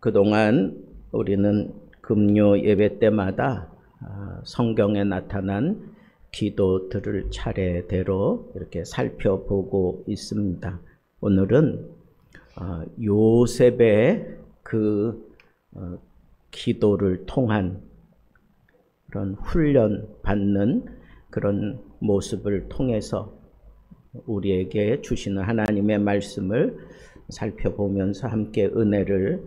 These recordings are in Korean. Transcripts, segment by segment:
그동안 우리는 금요 예배 때마다 성경에 나타난 기도들을 차례대로 이렇게 살펴보고 있습니다. 오늘은 요셉의 그 기도를 통한 그런 훈련 받는 그런 모습을 통해서 우리에게 주시는 하나님의 말씀을 살펴보면서 함께 은혜를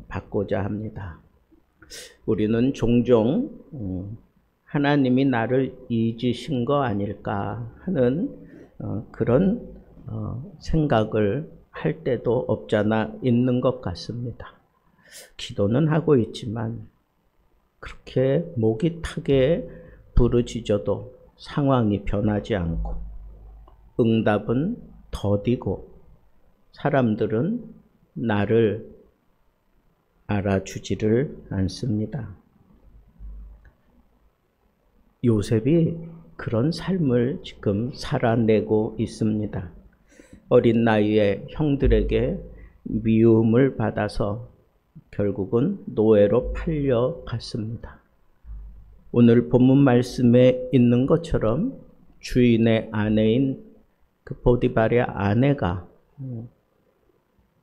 받고자 합니다. 우리는 종종 하나님이 나를 잊으신 거 아닐까 하는 그런 생각을 할 때도 없잖아 있는 것 같습니다. 기도는 하고 있지만 그렇게 목이 타게 부르짖어도 상황이 변하지 않고 응답은 더디고 사람들은 나를 알아주지를 않습니다. 요셉이 그런 삶을 지금 살아내고 있습니다. 어린 나이에 형들에게 미움을 받아서 결국은 노예로 팔려갔습니다. 오늘 본문 말씀에 있는 것처럼 주인의 아내인 그 보디발의 아내가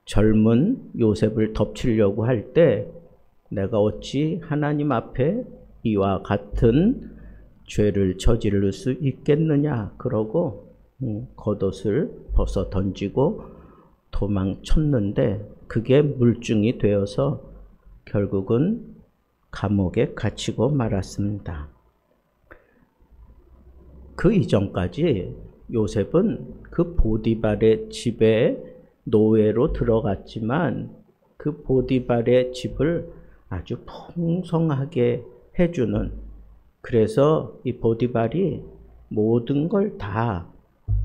젊은 요셉을 덮치려고 할 때 내가 어찌 하나님 앞에 이와 같은 죄를 저지를 수 있겠느냐 그러고 겉옷을 벗어 던지고 도망쳤는데 그게 물증이 되어서 결국은 감옥에 갇히고 말았습니다. 그 이전까지 요셉은 그 보디발의 집에 노예로 들어갔지만 그 보디발의 집을 아주 풍성하게 해주는, 그래서 이 보디발이 모든 걸 다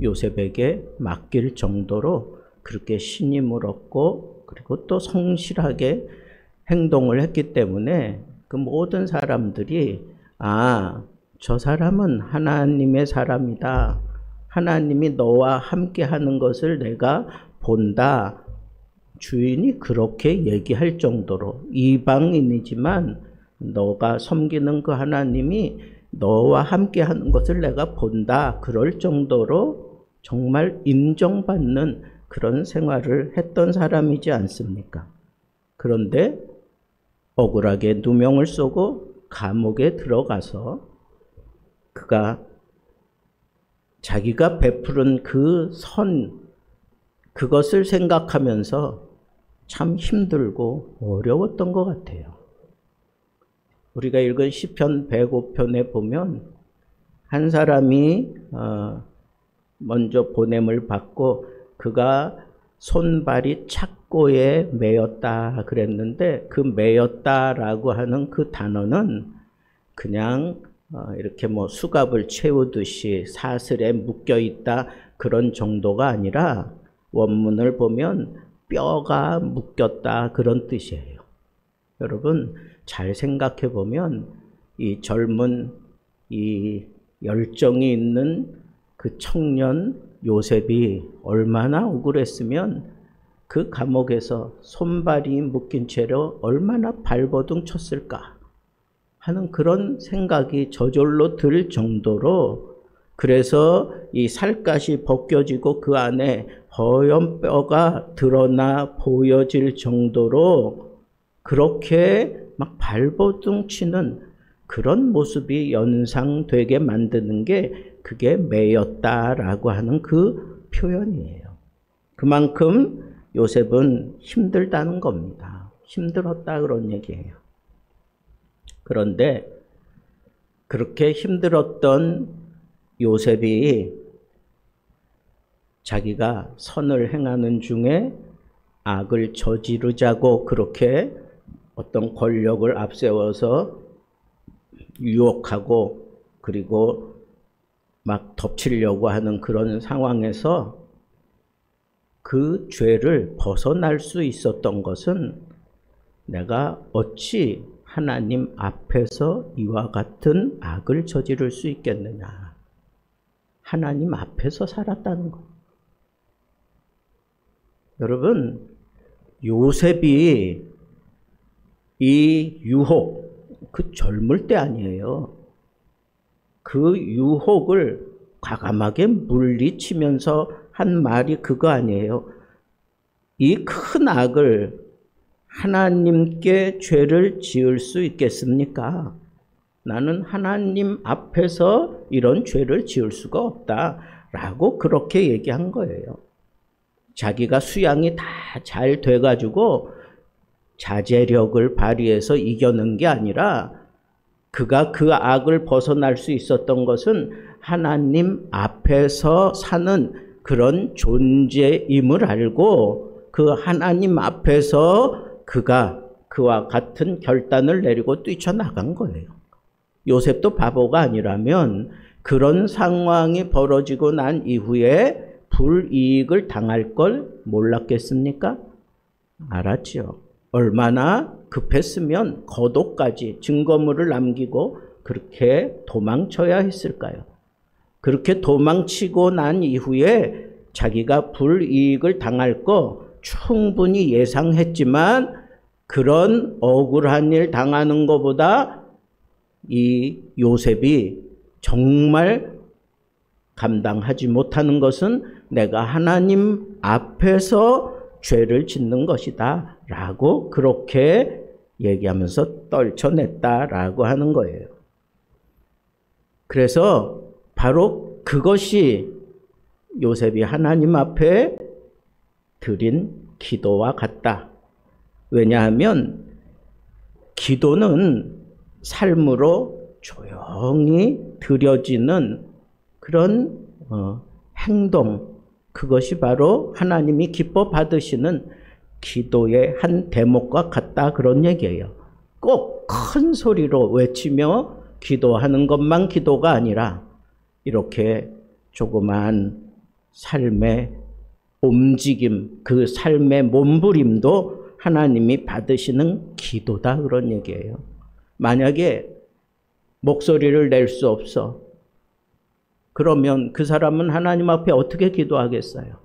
요셉에게 맡길 정도로 그렇게 신임을 얻고 그리고 또 성실하게 행동을 했기 때문에 그 모든 사람들이 저 사람은 하나님의 사람이다. 하나님이 너와 함께 하는 것을 내가 본다. 주인이 그렇게 얘기할 정도로 이방인이지만 너가 섬기는 그 하나님이 너와 함께 하는 것을 내가 본다. 그럴 정도로 정말 인정받는 그런 생활을 했던 사람이지 않습니까? 그런데 억울하게 누명을 쏘고 감옥에 들어가서 그가 자기가 베푸른 그 그것을 생각하면서 참 힘들고 어려웠던 것 같아요. 우리가 읽은 시편 105편에 보면 한 사람이 먼저 보냄을 받고 그가 손발이 착고에 매였다 그랬는데 그 매였다라고 하는 그 단어는 그냥 이렇게 수갑을 채우듯이 사슬에 묶여 있다 그런 정도가 아니라 원문을 보면 뼈가 묶였다 그런 뜻이에요. 여러분 잘 생각해 보면 이 젊은 이 열정이 있는 그 청년 요셉이 얼마나 억울했으면 그 감옥에서 손발이 묶인 채로 얼마나 발버둥 쳤을까 하는 그런 생각이 저절로 들 정도로, 그래서 이 살갗이 벗겨지고 그 안에 허연 뼈가 드러나 보여질 정도로 그렇게 막 발버둥 치는 그런 모습이 연상되게 만드는 게 그게 매였다라고 하는 그 표현이에요. 그만큼 요셉은 힘들다는 겁니다. 힘들었다 그런 얘기예요. 그런데 그렇게 힘들었던 요셉이 자기가 선을 행하는 중에 악을 저지르자고 그렇게 어떤 권력을 앞세워서 유혹하고 그리고 막 덮치려고 하는 그런 상황에서 그 죄를 벗어날 수 있었던 것은 내가 어찌 하나님 앞에서 이와 같은 악을 저지를 수 있겠느냐. 하나님 앞에서 살았다는 것. 여러분, 요셉이 이 유혹, 그 젊을 때 아니에요. 그 유혹을 과감하게 물리치면서 한 말이 그거 아니에요. 이 큰 악을 하나님께 죄를 지을 수 있겠습니까? 나는 하나님 앞에서 이런 죄를 지을 수가 없다라고 그렇게 얘기한 거예요. 자기가 수양이 다 잘 돼가지고 자제력을 발휘해서 이겨낸 게 아니라 그가 그 악을 벗어날 수 있었던 것은 하나님 앞에서 사는 그런 존재임을 알고 그 하나님 앞에서 그가 그와 같은 결단을 내리고 뛰쳐나간 거예요. 요셉도 바보가 아니라면 그런 상황이 벌어지고 난 이후에 불이익을 당할 걸 몰랐겠습니까? 알았지요. 얼마나 급했으면 거독까지 증거물을 남기고 그렇게 도망쳐야 했을까요? 그렇게 도망치고 난 이후에 자기가 불이익을 당할 거 충분히 예상했지만 그런 억울한 일 당하는 것보다 이 요셉이 정말 감당하지 못하는 것은 내가 하나님 앞에서 죄를 짓는 것이다 라고 그렇게 얘기하면서 떨쳐냈다라고 하는 거예요. 그래서 바로 그것이 요셉이 하나님 앞에 드린 기도와 같다. 왜냐하면 기도는 삶으로 조용히 드려지는 그런 행동, 그것이 바로 하나님이 기뻐 받으시는 기도의 한 대목과 같다 그런 얘기예요. 꼭 큰 소리로 외치며 기도하는 것만 기도가 아니라 이렇게 조그만 삶의 움직임, 그 삶의 몸부림도 하나님이 받으시는 기도다 그런 얘기예요. 만약에 목소리를 낼 수 없어. 그러면 그 사람은 하나님 앞에 어떻게 기도하겠어요?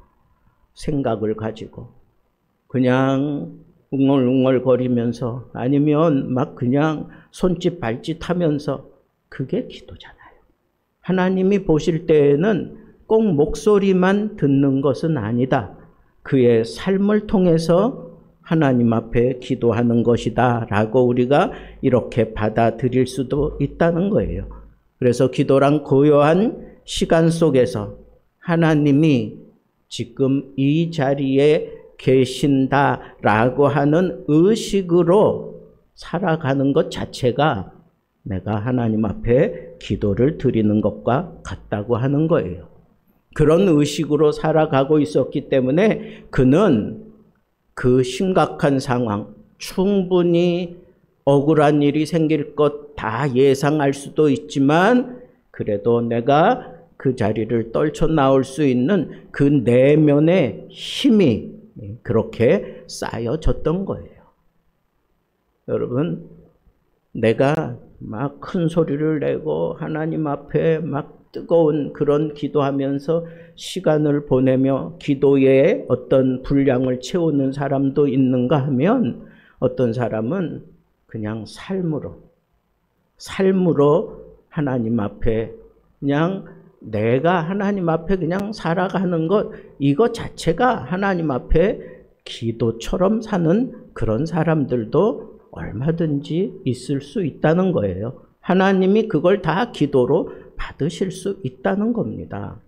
생각을 가지고 그냥 웅얼웅얼거리면서 아니면 막 그냥 손짓 발짓 하면서 그게 기도잖아요. 하나님이 보실 때에는 꼭 목소리만 듣는 것은 아니다. 그의 삶을 통해서 하나님 앞에 기도하는 것이다 라고 우리가 이렇게 받아들일 수도 있다는 거예요. 그래서 기도란 고요한 시간 속에서 하나님이 지금 이 자리에 계신다라고 하는 의식으로 살아가는 것 자체가 내가 하나님 앞에 기도를 드리는 것과 같다고 하는 거예요. 그런 의식으로 살아가고 있었기 때문에 그는 그 심각한 상황, 충분히 억울한 일이 생길 것 다 예상할 수도 있지만 그래도 내가 그 자리를 떨쳐나올 수 있는 그 내면의 힘이 그렇게 쌓여졌던 거예요. 여러분, 내가 막 큰 소리를 내고 하나님 앞에 막 뜨거운 그런 기도하면서 시간을 보내며 기도의 어떤 분량을 채우는 사람도 있는가 하면 어떤 사람은 그냥 삶으로 하나님 앞에 그냥 내가 하나님 앞에 그냥 살아가는 것, 이것 자체가 하나님 앞에 기도처럼 사는 그런 사람들도 얼마든지 있을 수 있다는 거예요. 하나님이 그걸 다 기도로 받으실 수 있다는 겁니다.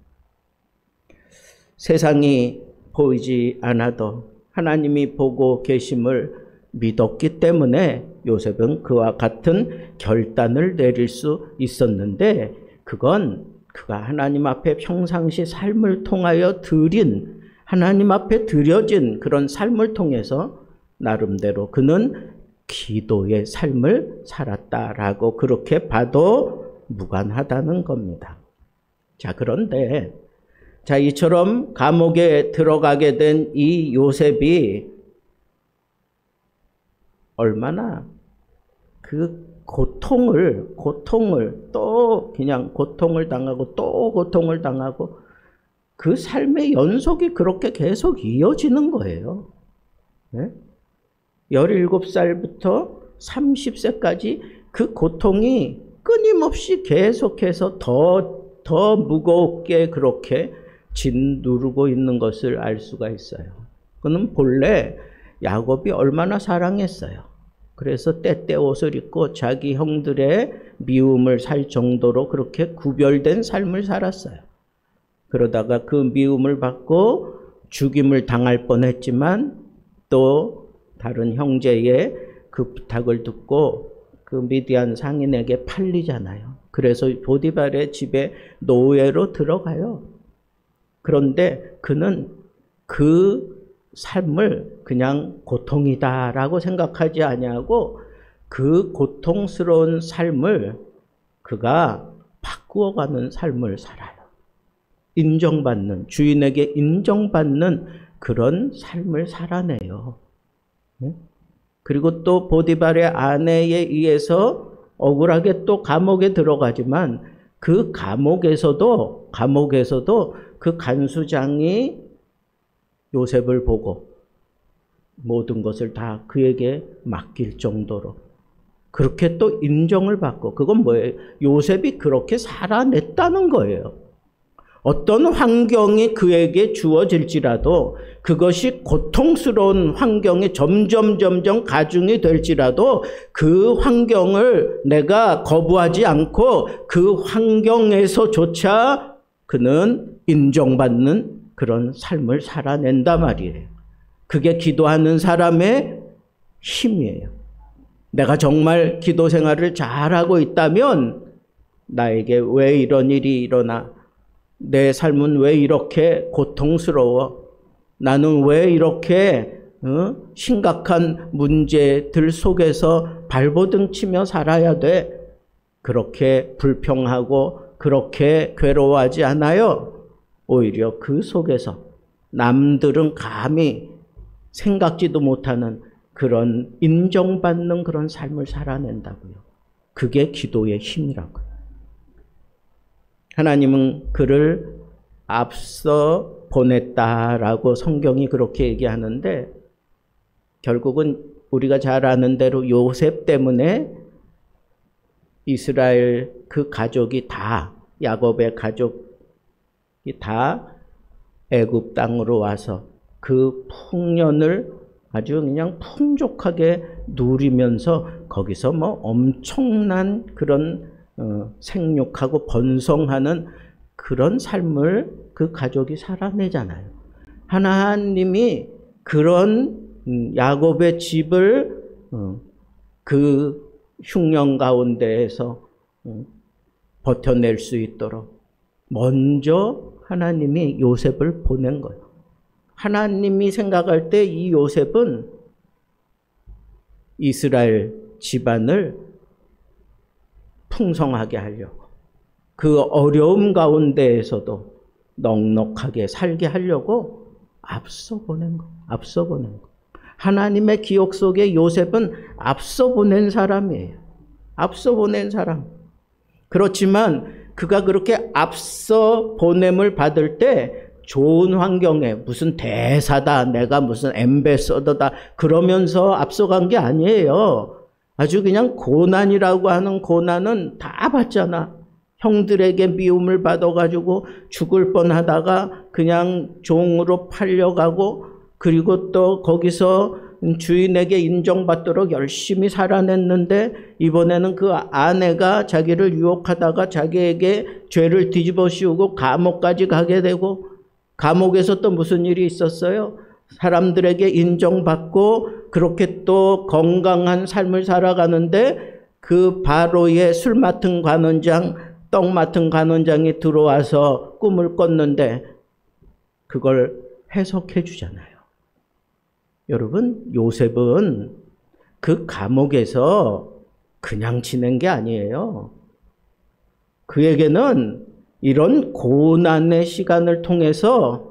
세상이 보이지 않아도 하나님이 보고 계심을 믿었기 때문에 요셉은 그와 같은 결단을 내릴 수 있었는데 그건 그가 하나님 앞에 평상시 삶을 통하여 드린 하나님 앞에 드려진 그런 삶을 통해서 나름대로 그는 기도의 삶을 살았다라고 그렇게 봐도 무관하다는 겁니다. 자, 그런데 이처럼 감옥에 들어가게 된 이 요셉이 얼마나 그 고통을 또 그냥 고통을 당하고 또 고통을 당하고 그 삶의 연속이 그렇게 계속 이어지는 거예요. 네? 17살부터 30세까지 그 고통이 끊임없이 계속해서 더 무겁게 그렇게 짓누르고 있는 것을 알 수가 있어요. 그는 본래 야곱이 얼마나 사랑했어요. 그래서 때때 옷을 입고 자기 형들의 미움을 살 정도로 그렇게 구별된 삶을 살았어요. 그러다가 그 미움을 받고 죽임을 당할 뻔했지만 또 다른 형제의 그 부탁을 듣고 그 미디안 상인에게 팔리잖아요. 그래서 보디발의 집에 노예로 들어가요. 그런데 그는 그 삶을 그냥 고통이다라고 생각하지 아니하고 그 고통스러운 삶을 그가 바꾸어가는 삶을 살아요. 인정받는, 주인에게 인정받는 그런 삶을 살아내요. 그리고 또 보디발의 아내에 의해서 억울하게 또 감옥에 들어가지만 그 감옥에서도 그 간수장이 요셉을 보고 모든 것을 다 그에게 맡길 정도로 그렇게 또 인정을 받고, 그건 뭐예요? 요셉이 그렇게 살아냈다는 거예요. 어떤 환경이 그에게 주어질지라도 그것이 고통스러운 환경이 점점 가중이 될지라도 그 환경을 내가 거부하지 않고 그 환경에서조차 그는 인정받는 그런 삶을 살아낸단 말이에요. 그게 기도하는 사람의 힘이에요. 내가 정말 기도 생활을 잘하고 있다면 나에게 왜 이런 일이 일어나? 내 삶은 왜 이렇게 고통스러워? 나는 왜 이렇게 심각한 문제들 속에서 발버둥 치며 살아야 돼? 그렇게 불평하고 그렇게 괴로워하지 않아요. 오히려 그 속에서 남들은 감히 생각지도 못하는 그런 인정받는 그런 삶을 살아낸다고요. 그게 기도의 힘이라고요. 하나님은 그를 앞서 보냈다라고 성경이 그렇게 얘기하는데, 결국은 우리가 잘 아는 대로 요셉 때문에 이스라엘 그 가족이 다, 야곱의 가족이 다 애굽 땅으로 와서 그 풍년을 아주 그냥 풍족하게 누리면서 거기서 뭐 엄청난 그런 생육하고 번성하는 그런 삶을 그 가족이 살아내잖아요. 하나님이 그런 야곱의 집을 그 흉년 가운데에서 버텨낼 수 있도록 먼저 하나님이 요셉을 보낸 거예요. 하나님이 생각할 때 이 요셉은 이스라엘 집안을 풍성하게 하려고, 그 어려움 가운데에서도 넉넉하게 살게 하려고 앞서 보낸 거. 하나님의 기억 속에 요셉은 앞서 보낸 사람이에요. 앞서 보낸 사람. 그렇지만 그가 그렇게 앞서 보냄을 받을 때 좋은 환경에 무슨 대사다, 내가 무슨 앰베서더다 그러면서 앞서간 게 아니에요. 아주 그냥 고난이라고 하는 고난은 다 받잖아. 형들에게 미움을 받아가지고 죽을 뻔하다가 그냥 종으로 팔려가고, 그리고 또 거기서 주인에게 인정받도록 열심히 살아냈는데 이번에는 그 아내가 자기를 유혹하다가 자기에게 죄를 뒤집어 씌우고 감옥까지 가게 되고, 감옥에서 또 무슨 일이 있었어요? 사람들에게 인정받고 그렇게 또 건강한 삶을 살아가는데 그 바로의 술 맡은 관원장, 떡 맡은 관원장이 들어와서 꿈을 꿨는데 그걸 해석해 주잖아요. 여러분, 요셉은 그 감옥에서 그냥 지낸 게 아니에요. 그에게는 이런 고난의 시간을 통해서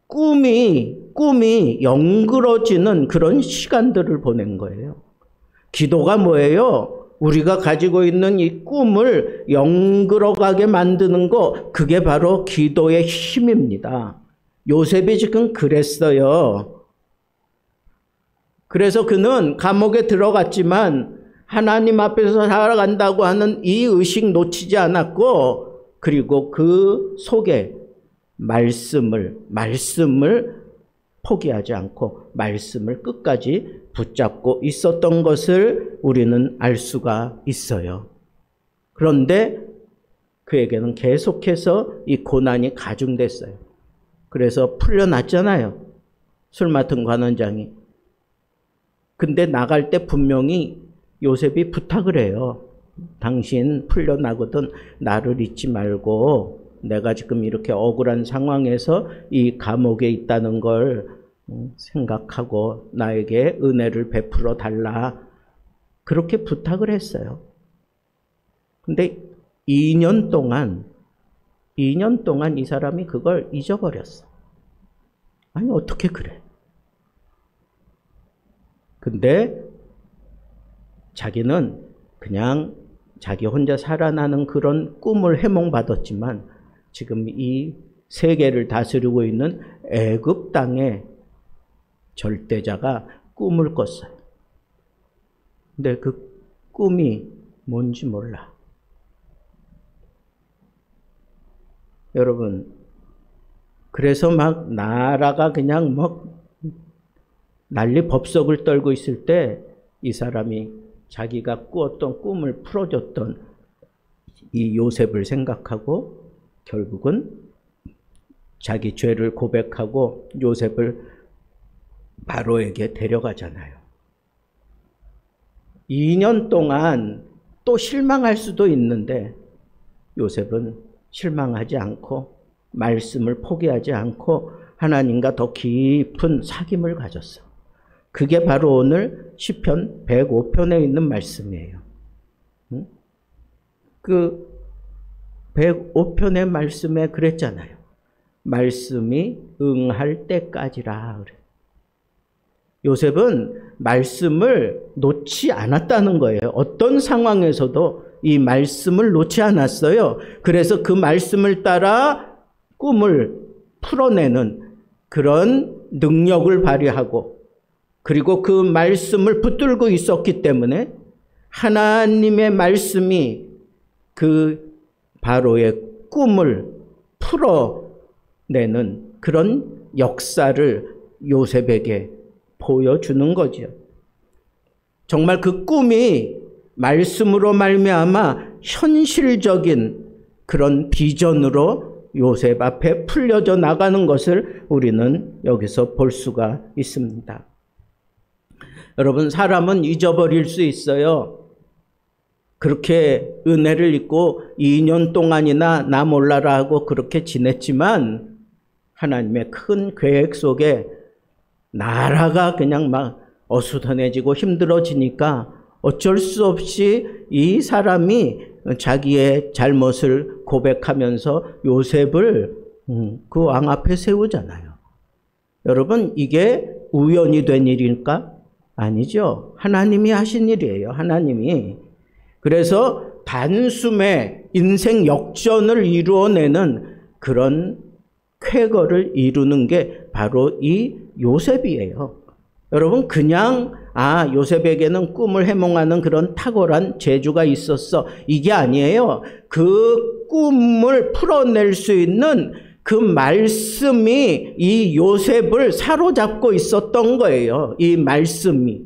꿈이 영그러지는 그런 시간들을 보낸 거예요. 기도가 뭐예요? 우리가 가지고 있는 이 꿈을 영그러가게 만드는 거, 그게 바로 기도의 힘입니다. 요셉이 지금 그랬어요. 그래서 그는 감옥에 들어갔지만 하나님 앞에서 살아간다고 하는 이 의식 놓치지 않았고, 그리고 그 속에 말씀을 포기하지 않고 말씀을 끝까지 붙잡고 있었던 것을 우리는 알 수가 있어요. 그런데 그에게는 계속해서 이 고난이 가중됐어요. 그래서 풀려났잖아요. 술 맡은 관원장이. 근데 나갈 때 분명히 요셉이 부탁을 해요. 당신 풀려나거든 나를 잊지 말고 내가 지금 이렇게 억울한 상황에서 이 감옥에 있다는 걸 생각하고 나에게 은혜를 베풀어 달라. 그렇게 부탁을 했어요. 근데 2년 동안 이 사람이 그걸 잊어버렸어. 아니, 어떻게 그래? 근데 자기는 그냥 자기 혼자 살아나는 그런 꿈을 해몽받았지만 지금 이 세계를 다스리고 있는 애굽 땅의 절대자가 꿈을 꿨어요. 근데 그 꿈이 뭔지 몰라. 여러분, 그래서 막 나라가 그냥 막 난리 법석을 떨고 있을 때 이 사람이 자기가 꾸었던 꿈을 풀어줬던 이 요셉을 생각하고 결국은 자기 죄를 고백하고 요셉을 바로에게 데려가잖아요. 2년 동안 또 실망할 수도 있는데 요셉은 실망하지 않고 말씀을 포기하지 않고 하나님과 더 깊은 사귐을 가졌어. 그게 바로 오늘 시편 105편에 있는 말씀이에요. 그 105편의 말씀에 그랬잖아요. 말씀이 응할 때까지라 그래. 요셉은 말씀을 놓지 않았다는 거예요. 어떤 상황에서도 이 말씀을 놓지 않았어요. 그래서 그 말씀을 따라 꿈을 풀어내는 그런 능력을 발휘하고, 그리고 그 말씀을 붙들고 있었기 때문에 하나님의 말씀이 그 바로의 꿈을 풀어내는 그런 역사를 요셉에게 보여주는 거죠. 정말 그 꿈이 말씀으로 말미암아 현실적인 그런 비전으로 요셉 앞에 풀려져 나가는 것을 우리는 여기서 볼 수가 있습니다. 여러분, 사람은 잊어버릴 수 있어요. 그렇게 은혜를 잊고 2년 동안이나 나 몰라라 하고 그렇게 지냈지만 하나님의 큰 계획 속에 나라가 그냥 막 어수선해지고 힘들어지니까 어쩔 수 없이 이 사람이 자기의 잘못을 고백하면서 요셉을 그 왕 앞에 세우잖아요. 여러분, 이게 우연이 된 일일까? 아니죠. 하나님이 하신 일이에요. 하나님이. 그래서 단숨에 인생 역전을 이루어내는 그런 쾌거를 이루는 게 바로 이 요셉이에요. 여러분, 그냥 요셉에게는 꿈을 해몽하는 그런 탁월한 재주가 있었어, 이게 아니에요. 그 꿈을 풀어낼 수 있는 그 말씀이 이 요셉을 사로잡고 있었던 거예요. 이 말씀이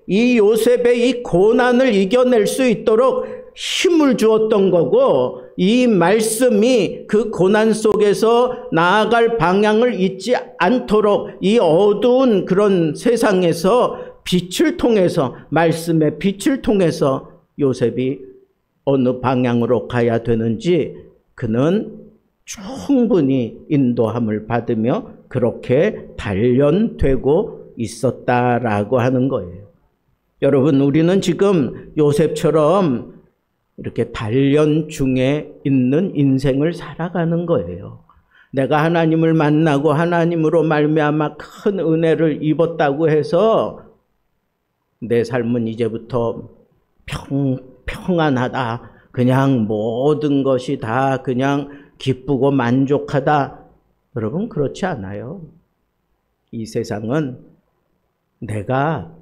이 요셉의 이 고난을 이겨낼 수 있도록 힘을 주었던 거고, 이 말씀이 그 고난 속에서 나아갈 방향을 잊지 않도록 이 어두운 그런 세상에서 빛을 통해서, 말씀의 빛을 통해서 요셉이 어느 방향으로 가야 되는지 그는 충분히 인도함을 받으며 그렇게 단련되고 있었다라고 하는 거예요. 여러분, 우리는 지금 요셉처럼 이렇게 단련 중에 있는 인생을 살아가는 거예요. 내가 하나님을 만나고 하나님으로 말미암아 큰 은혜를 입었다고 해서 내 삶은 이제부터 평안하다, 그냥 모든 것이 다 그냥 기쁘고 만족하다. 여러분, 그렇지 않아요. 이 세상은 내가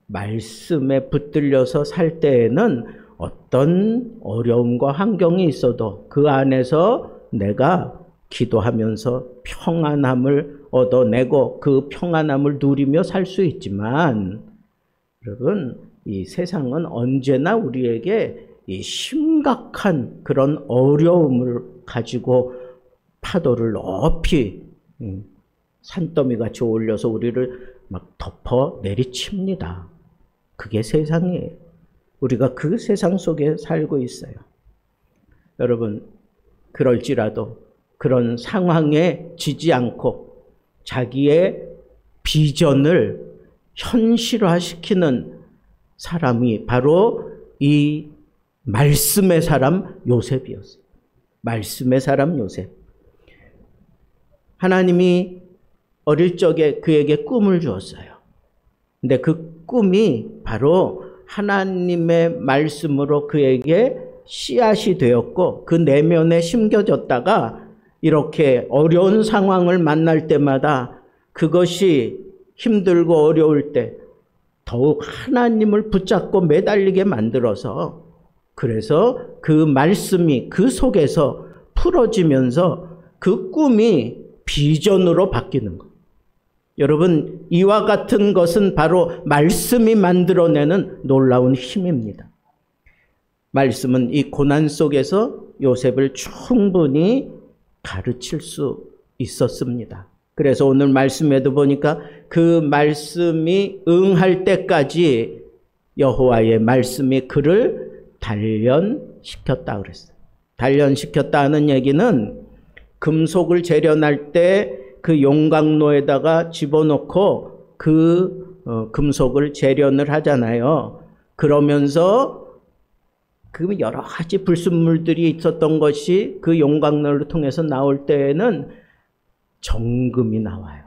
말씀에 붙들려서 살 때에는 어떤 어려움과 환경이 있어도 그 안에서 내가 기도하면서 평안함을 얻어내고 그 평안함을 누리며 살 수 있지만, 여러분, 이 세상은 언제나 우리에게 이 심각한 그런 어려움을 가지고 파도를 높이 산더미같이 올려서 우리를 막 덮어 내리칩니다. 그게 세상이에요. 우리가 그 세상 속에 살고 있어요. 여러분, 그럴지라도 그런 상황에 지지 않고 자기의 비전을 현실화시키는 사람이 바로 이 말씀의 사람 요셉이었어요. 말씀의 사람 요셉. 하나님이 어릴 적에 그에게 꿈을 주었어요. 근데 그 꿈이 바로 하나님의 말씀으로 그에게 씨앗이 되었고 그 내면에 심겨졌다가 이렇게 어려운 상황을 만날 때마다 그것이 힘들고 어려울 때 더욱 하나님을 붙잡고 매달리게 만들어서, 그래서 그 말씀이 그 속에서 풀어지면서 그 꿈이 비전으로 바뀌는 거예요. 여러분, 이와 같은 것은 바로 말씀이 만들어내는 놀라운 힘입니다. 말씀은 이 고난 속에서 요셉을 충분히 가르칠 수 있었습니다. 그래서 오늘 말씀에도 보니까 그 말씀이 응할 때까지 여호와의 말씀이 그를 단련시켰다 그랬어요. 단련시켰다 하는 얘기는 금속을 재련할 때 그 용광로에다가 집어넣고 그 금속을 재련을 하잖아요. 그러면서 그 여러 가지 불순물들이 있었던 것이 그 용광로를 통해서 나올 때에는 정금이 나와요.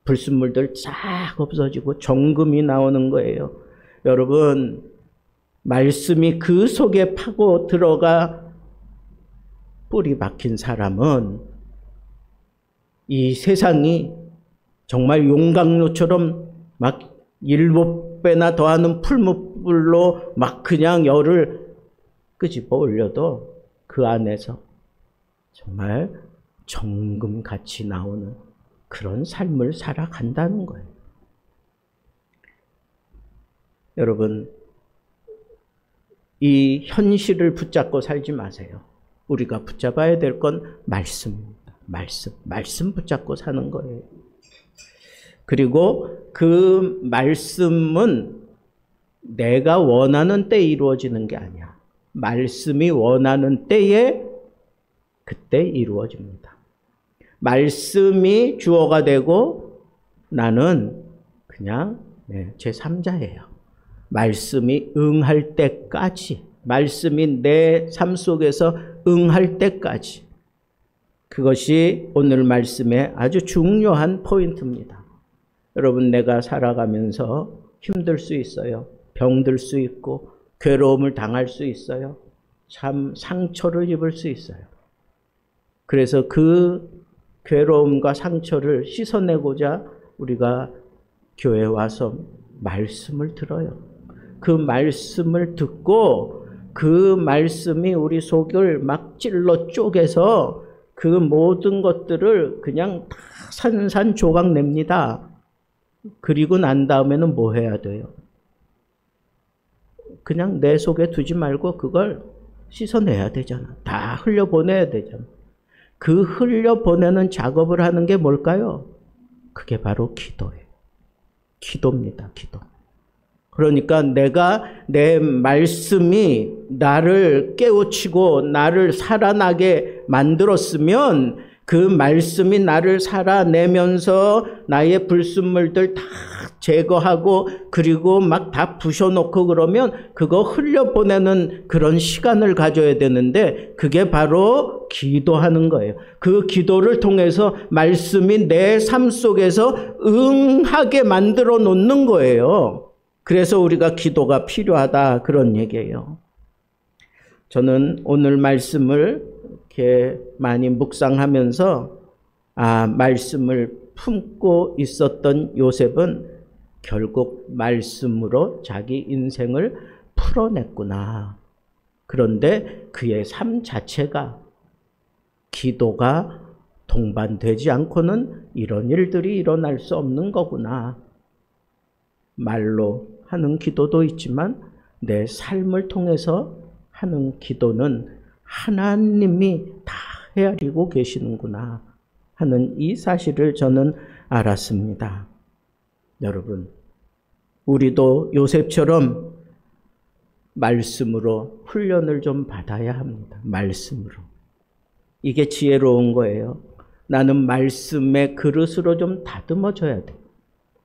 불순물들 쫙 없어지고 정금이 나오는 거예요. 여러분, 말씀이 그 속에 파고 들어가 뿌리 박힌 사람은 이 세상이 정말 용광로처럼 막 7배나 더하는 풀무불로 막 그냥 열을 끄집어 올려도 그 안에서 정말 정금같이 나오는 그런 삶을 살아간다는 거예요. 여러분, 이 현실을 붙잡고 살지 마세요. 우리가 붙잡아야 될 건 말씀입니다. 말씀 붙잡고 사는 거예요. 그리고 그 말씀은 내가 원하는 때에 이루어지는 게 아니야. 말씀이 원하는 때에 그때 이루어집니다. 말씀이 주어가 되고 나는 그냥 제3자예요. 말씀이 응할 때까지, 말씀이 내 삶 속에서 응할 때까지, 그것이 오늘 말씀의 아주 중요한 포인트입니다. 여러분, 내가 살아가면서 힘들 수 있어요. 병들 수 있고 괴로움을 당할 수 있어요. 참 상처를 입을 수 있어요. 그래서 그 괴로움과 상처를 씻어내고자 우리가 교회에 와서 말씀을 들어요. 그 말씀을 듣고 그 말씀이 우리 속을 막 찔러 쪼개서 그 모든 것들을 그냥 다 산산조각 냅니다. 그리고 난 다음에는 뭐 해야 돼요? 그냥 내 속에 두지 말고 그걸 씻어내야 되잖아. 다 흘려보내야 되잖아. 그 흘려보내는 작업을 하는 게 뭘까요? 그게 바로 기도예요. 기도입니다. 기도. 그러니까 내가 내 말씀이 나를 깨우치고 나를 살아나게 만들었으면 그 말씀이 나를 살아내면서 나의 불순물들 다 제거하고 그리고 막 다 부셔놓고 그러면 그거 흘려보내는 그런 시간을 가져야 되는데 그게 바로 기도하는 거예요. 그 기도를 통해서 말씀이 내 삶 속에서 응하게 만들어 놓는 거예요. 그래서 우리가 기도가 필요하다 그런 얘기예요. 저는 오늘 말씀을 이렇게 많이 묵상하면서 말씀을 품고 있었던 요셉은 결국 말씀으로 자기 인생을 풀어냈구나. 그런데 그의 삶 자체가 기도가 동반되지 않고는 이런 일들이 일어날 수 없는 거구나. 말로 하는 기도도 있지만 내 삶을 통해서 하는 기도는 하나님이 다 헤아리고 계시는구나 하는 이 사실을 저는 알았습니다. 여러분, 우리도 요셉처럼 말씀으로 훈련을 좀 받아야 합니다. 말씀으로. 이게 지혜로운 거예요. 나는 말씀의 그릇으로 좀 다듬어져야 돼.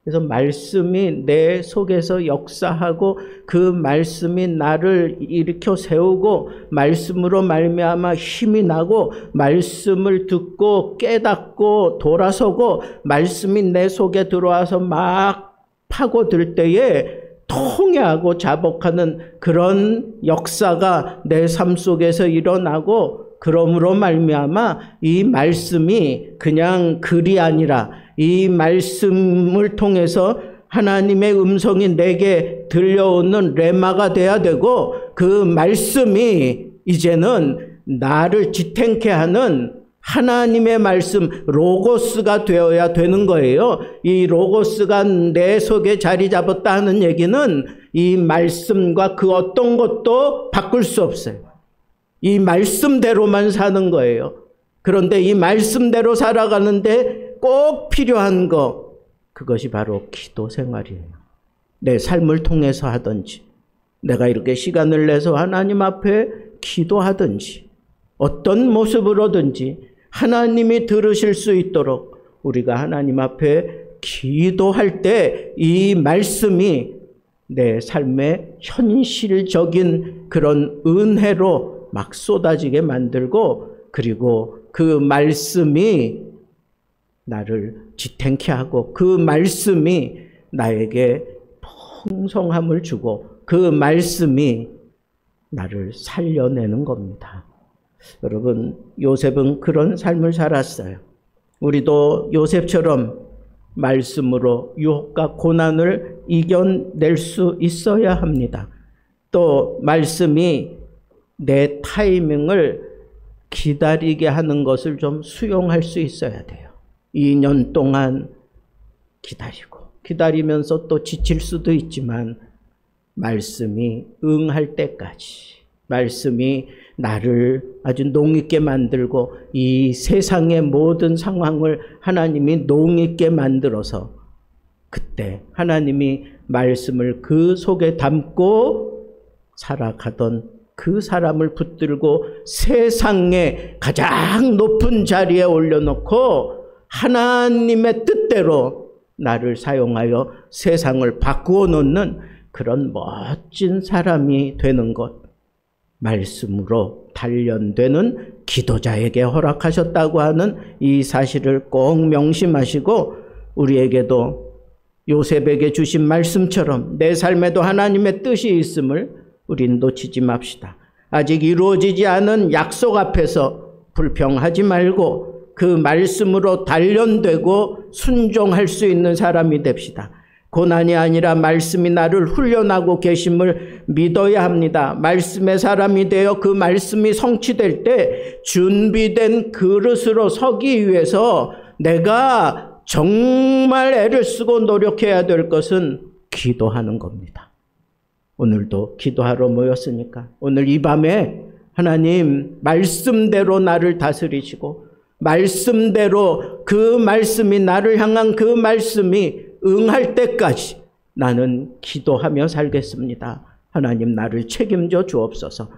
그래서 말씀이 내 속에서 역사하고 그 말씀이 나를 일으켜 세우고 말씀으로 말미암아 힘이 나고 말씀을 듣고 깨닫고 돌아서고 말씀이 내 속에 들어와서 막 파고들 때에 통회하고 자복하는 그런 역사가 내 삶 속에서 일어나고 그러므로 말미암아 이 말씀이 그냥 글이 아니라 이 말씀을 통해서 하나님의 음성이 내게 들려오는 레마가 돼야 되고 그 말씀이 이제는 나를 지탱케 하는 하나님의 말씀 로고스가 되어야 되는 거예요. 이 로고스가 내 속에 자리 잡았다 하는 얘기는 이 말씀과 그 어떤 것도 바꿀 수 없어요. 이 말씀대로만 사는 거예요. 그런데 이 말씀대로 살아가는데 꼭 필요한 거, 그것이 바로 기도 생활이에요. 내 삶을 통해서 하든지 내가 이렇게 시간을 내서 하나님 앞에 기도하든지 어떤 모습으로든지 하나님이 들으실 수 있도록 우리가 하나님 앞에 기도할 때 이 말씀이 내 삶의 현실적인 그런 은혜로 막 쏟아지게 만들고 그리고 그 말씀이 나를 지탱케 하고 그 말씀이 나에게 풍성함을 주고 그 말씀이 나를 살려내는 겁니다. 여러분, 요셉은 그런 삶을 살았어요. 우리도 요셉처럼 말씀으로 유혹과 고난을 이겨낼 수 있어야 합니다. 또 말씀이 내 타이밍을 기다리게 하는 것을 좀 수용할 수 있어야 돼요. 2년 동안 기다리면서 또 지칠 수도 있지만 말씀이 응할 때까지 말씀이 나를 아주 농있게 만들고 이 세상의 모든 상황을 하나님이 농있게 만들어서 그때 하나님이 말씀을 그 속에 담고 살아가던 그 사람을 붙들고 세상의 가장 높은 자리에 올려놓고 하나님의 뜻대로 나를 사용하여 세상을 바꾸어 놓는 그런 멋진 사람이 되는 것, 말씀으로 단련되는 기도자에게 허락하셨다고 하는 이 사실을 꼭 명심하시고 우리에게도 요셉에게 주신 말씀처럼 내 삶에도 하나님의 뜻이 있음을 우린 놓치지 맙시다. 아직 이루어지지 않은 약속 앞에서 불평하지 말고 그 말씀으로 단련되고 순종할 수 있는 사람이 됩시다. 고난이 아니라 말씀이 나를 훈련하고 계심을 믿어야 합니다. 말씀의 사람이 되어 그 말씀이 성취될 때 준비된 그릇으로 서기 위해서 내가 정말 애를 쓰고 노력해야 될 것은 기도하는 겁니다. 오늘도 기도하러 모였으니까 오늘 이 밤에 하나님 말씀대로 나를 다스리시고 말씀대로 그 말씀이 나를 향한 그 말씀이 응할 때까지 나는 기도하며 살겠습니다. 하나님 나를 책임져 주옵소서.